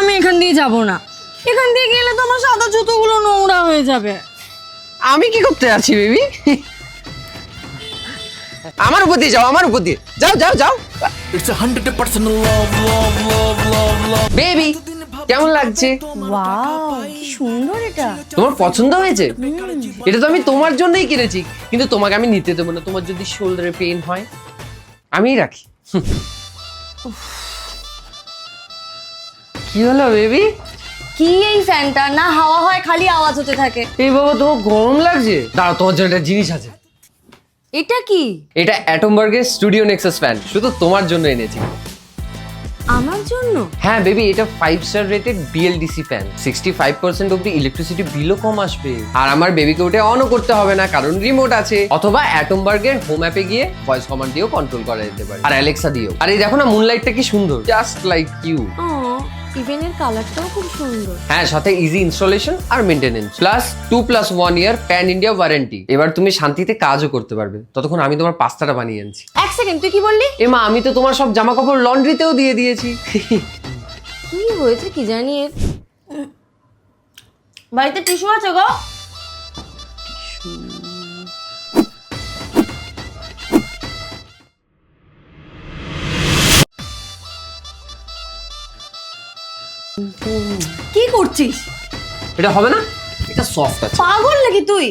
আমি এখান দিয়ে যাব না। এখান দিয়ে গেলে তো আমার সাদা জুতোগুলো নোংরা হয়ে যাবে। আমি কি করতে আছি বেবি? আমার উপর দিয়ে যাও, আমার উপর দিয়ে যাও যাও যাও। It's 100% love. বেবি কেমন লাগছে? ওয়াও, কি সুন্দর এটা। তোমার পছন্দ হয়েছে? এটা তো আমি তোমার জন্যই কিনেছি, কিন্তু তোমাকে আমি নিতে দেবো না। তোমার যদি শোল্ডারে পেইন হয় আমিই রাখি। কি হলো বেবি? কি এই ফ্যানটা না হাওয়া হয়, খালি আওয়াজ হতে থাকে। এই বাবা তোমার গরম লাগছে? দাঁড়াও, তোমার জন্য একটা জিনিস আছে। এটা কি? এটা অ্যাটমবার্গের স্টুডিও নেক্সাস ফ্যান, শুধু তোমার জন্য এনেছি। আমার জন্য? হ্যাঁ বেবি, এটা 5 স্টার রেটেড বিএলডিসি ফ্যান। 65% অব্দি ইলেকট্রিসিটি বিলও কম আসবে। আর আমার বেবিকে ওটা অনও করতে হবে না, কারণ রিমোট আছে। অথবা অ্যাটমবার্গের হোম অ্যাপে গিয়ে ভয়েস কমান্ড দিয়েও কন্ট্রোল করা যেতে পারে, আর অ্যালেক্সা দিয়েও। আর এই দেখো না, মুনলাইটটা কি সুন্দর, জাস্ট লাইক ইউ। ও, ইভেনের কালারটাও খুব সুন্দর। হ্যাঁ, সাথে ইজি ইনস্টলেশন আর মেইনটেনেন্স, প্লাস 2+1 ইয়ার প্যান ইন্ডিয়া ওয়ারেন্টি। এবার তুমি শান্তিতে কাজও করতে পারবে, ততক্ষণ আমি তোমার পাস্তাটা বানিয়ে আনছি। এক সেকেন্ড, তুই কি বললি? এমা, আমি তো তোমার সব জামা কাপড় লন্ড্রিতেও দিয়ে দিয়েছি। কি হয়েছে কি জানি এর। বাড়িতে টিস্যু আছে গো? কি করছিস? এটা হবে না, এটা সফট আছে। পাগল নাকি তুই?